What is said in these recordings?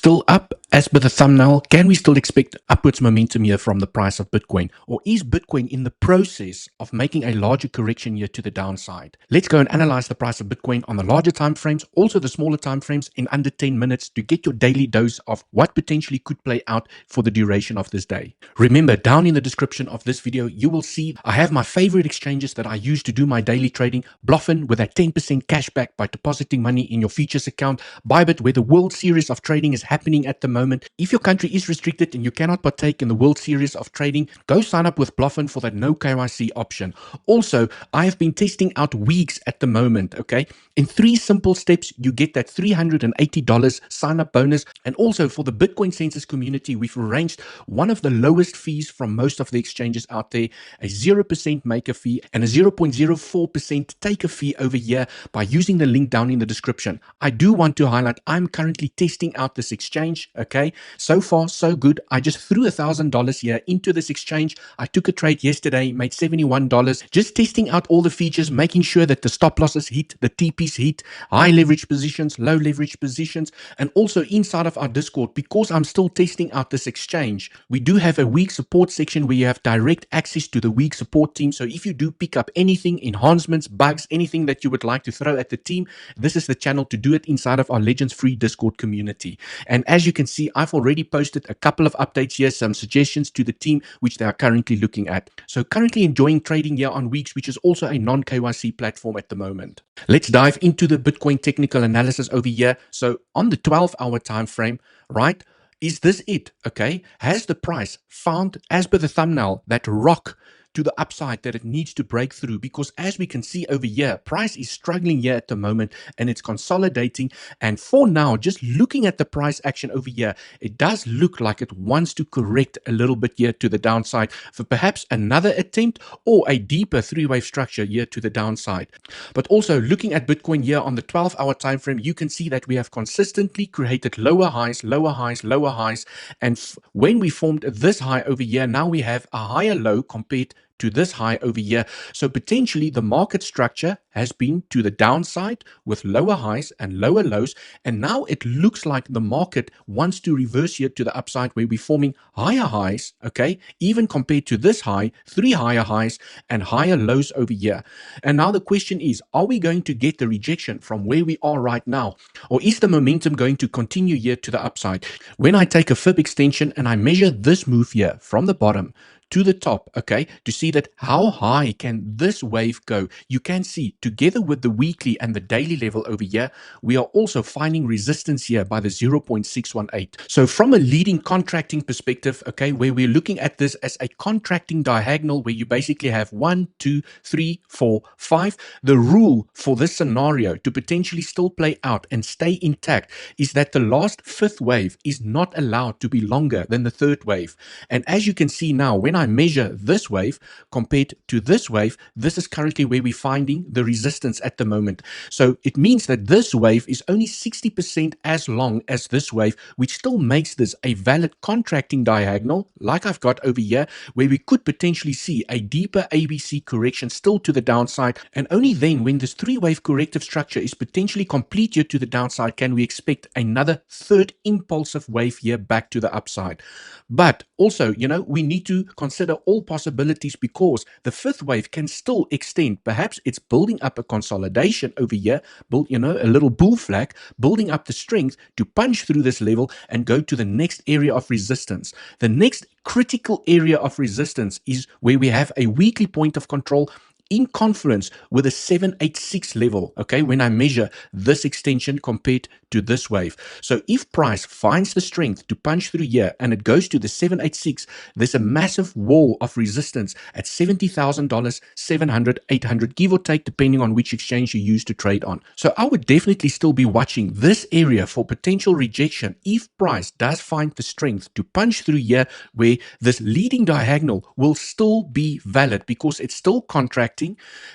still up as per the thumbnail? Can we still expect upwards momentum here from the price of Bitcoin? Or is Bitcoin in the process of making a larger correction here to the downside? Let's go and analyze the price of Bitcoin on the larger time frames, also the smaller time frames in under 10 minutes to get your daily dose of what potentially could play out for the duration of this day. Remember, down in the description of this video, you will see I have my favorite exchanges that I use to do my daily trading. Bluffin with a 10% cashback by depositing money in your futures account. Bybit, where the World Series of Trading is happening at the moment. If your country is restricted and you cannot partake in the World Series of Trading, go sign up with Bluffin for that no KYC option. Also, I have been testing out weeks at the moment, okay? In 3 simple steps, you get that $380 sign up bonus. And also for the Bitcoinsensus community, we've arranged one of the lowest fees from most of the exchanges out there, a 0% maker fee and a 0.04% taker fee over here by using the link down in the description. I do want to highlight I'm currently testing out this exchange, okay? So far, so good. I just threw $1,000 here into this exchange. I took a trade yesterday, made $71, just testing out all the features, making sure that the stop losses hit, the TPs hit, high leverage positions, low leverage positions, and also inside of our Discord, because I'm still testing out this exchange, we do have a weak support section where you have direct access to the weak support team. So if you do pick up anything, enhancements, bugs, anything that you would like to throw at the team, this is the channel to do it inside of our Legends free Discord community. And as you can see, I've already posted a couple of updates here, some suggestions to the team, which they are currently looking at. So currently enjoying trading here on Weeks, which is also a non-KYC platform at the moment. Let's dive into the Bitcoin technical analysis over here. So on the 12-hour time frame, right? Is this it? Okay. Has the price found, as per the thumbnail, that rock to the upside that it needs to break through? Because as we can see over here, price is struggling here at the moment and it's consolidating. And for now, just looking at the price action over here, it does look like it wants to correct a little bit here to the downside for perhaps another attempt or a deeper 3-wave structure here to the downside. But also looking at Bitcoin here on the 12-hour time frame, you can see that we have consistently created lower highs, lower highs, lower highs. And when we formed this high over here, now we have a higher low compared to this high over here. So potentially the market structure has been to the downside with lower highs and lower lows. And now it looks like the market wants to reverse here to the upside where we're forming higher highs, okay, even compared to this high, 3 higher highs and higher lows over here. And now the question is, are we going to get the rejection from where we are right now? Or is the momentum going to continue here to the upside? When I take a fib extension and I measure this move here from the bottom to the top, okay, to see that how high can this wave go, you can see together with the weekly and the daily level over here, we are also finding resistance here by the 0.618. So from a leading contracting perspective, okay, where we're looking at this as a contracting diagonal where you basically have 1, 2, 3, 4, 5, the rule for this scenario to potentially still play out and stay intact is that the last 5th wave is not allowed to be longer than the 3rd wave. And as you can see now, when I measure this wave compared to this wave, this is currently where we're finding the resistance at the moment. So it means that this wave is only 60% as long as this wave, which still makes this a valid contracting diagonal, like I've got over here, where we could potentially see a deeper ABC correction still to the downside. And only then, when this 3-wave corrective structure is potentially complete here to the downside, can we expect another 3rd impulsive wave here back to the upside. But also, you know, we need to consider all possibilities because the 5th wave can still extend. Perhaps it's building up a consolidation over here, build, you know, a little bull flag, building up the strength to punch through this level and go to the next area of resistance. The next critical area of resistance is where we have a weekly point of control in confluence with a 786 level, okay, when I measure this extension compared to this wave. So if price finds the strength to punch through here and it goes to the 786, there's a massive wall of resistance at $70,000, 700, 800, give or take, depending on which exchange you use to trade on. So I would definitely still be watching this area for potential rejection if price does find the strength to punch through here, where this leading diagonal will still be valid because it's still contracting.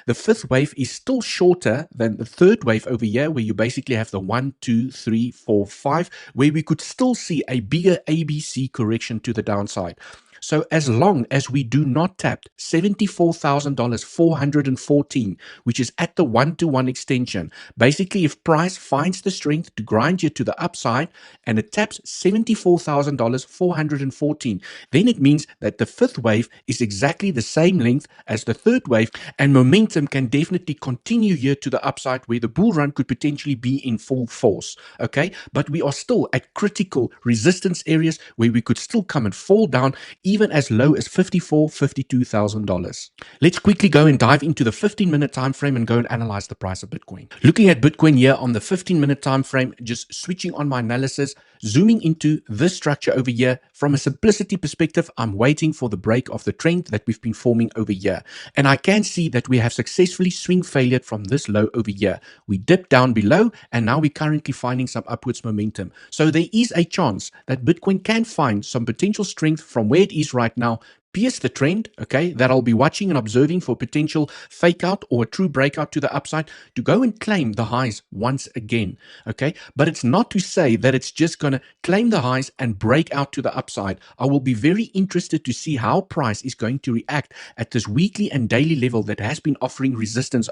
The 5th wave is still shorter than the 3rd wave over here, where you basically have the 1, 2, 3, 4, 5, where we could still see a bigger ABC correction to the downside. So as long as we do not tap $74,414, which is at the 1-to-1 extension, basically if price finds the strength to grind you to the upside and it taps $74,414, then it means that the fifth wave is exactly the same length as the third wave, and momentum can definitely continue here to the upside where the bull run could potentially be in full force. Okay, but we are still at critical resistance areas where we could still come and fall down even as low as $52,000. Let's quickly go and dive into the 15-minute time frame and go and analyze the price of Bitcoin. Looking at Bitcoin here on the 15-minute time frame, just switching on my analysis, zooming into this structure over here. From a simplicity perspective, I'm waiting for the break of the trend that we've been forming over here. And I can see that we have successfully swing failured from this low over here. We dipped down below and now we're currently finding some upwards momentum. So there is a chance that Bitcoin can find some potential strength from where it is right now, pierce the trend, okay, that I'll be watching and observing for potential fake out or a true breakout to the upside to go and claim the highs once again, okay? But it's not to say that it's just going to claim the highs and break out to the upside. I will be very interested to see how price is going to react at this weekly and daily level that has been offering resistance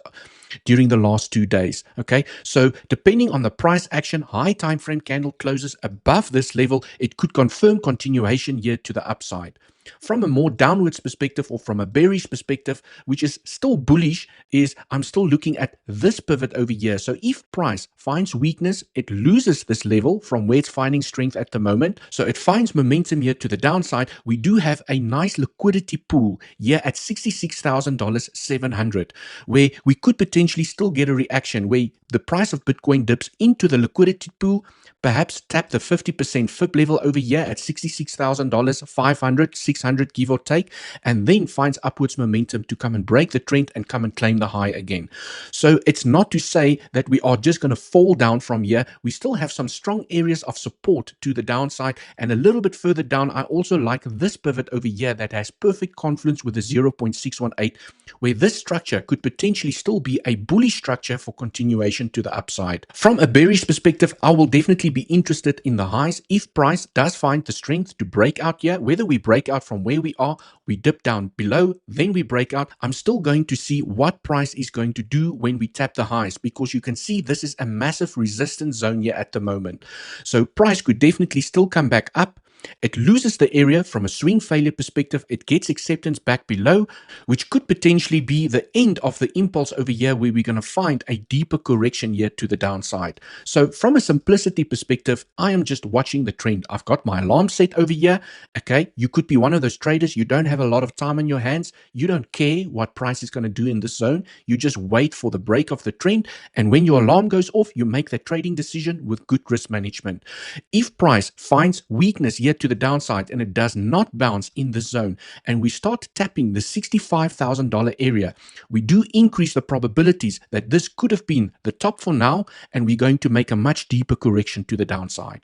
during the last 2 days, okay? So depending on the price action, high time frame candle closes above this level, it could confirm continuation here to the upside. From a more downwards perspective or from a bearish perspective, which is still bullish, is I'm still looking at this pivot over here. So if price finds weakness, it loses this level from where it's finding strength at the moment. So it finds momentum here to the downside. We do have a nice liquidity pool here at $66,700, where we could potentially still get a reaction where the price of Bitcoin dips into the liquidity pool, perhaps tap the 50% FIB level over here at $66,000, 500, 600, give or take, and then finds upwards momentum to come and break the trend and come and claim the high again. So it's not to say that we are just going to fall down from here. We still have some strong areas of support to the downside, and a little bit further down, I also like this pivot over here that has perfect confluence with the 0.618, where this structure could potentially still be a bullish structure for continuation to the upside. From a bearish perspective, I will definitely be interested in the highs if price does find the strength to break out here. Whether we break out from where we are, we dip down below, then we break out, I'm still going to see what price is going to do when we tap the highs, because you can see this is a massive resistance zone here at the moment. So price could definitely still come back up. It loses the area from a swing failure perspective. It gets acceptance back below, which could potentially be the end of the impulse over here, where we're going to find a deeper correction here to the downside. So from a simplicity perspective, I am just watching the trend. I've got my alarm set over here. Okay, you could be one of those traders. You don't have a lot of time on your hands. You don't care what price is going to do in this zone. You just wait for the break of the trend. And when your alarm goes off, you make that trading decision with good risk management. If price finds weakness here to the downside and it does not bounce in this zone, and we start tapping the $65,000 area, we do increase the probabilities that this could have been the top for now, and we're going to make a much deeper correction to the downside.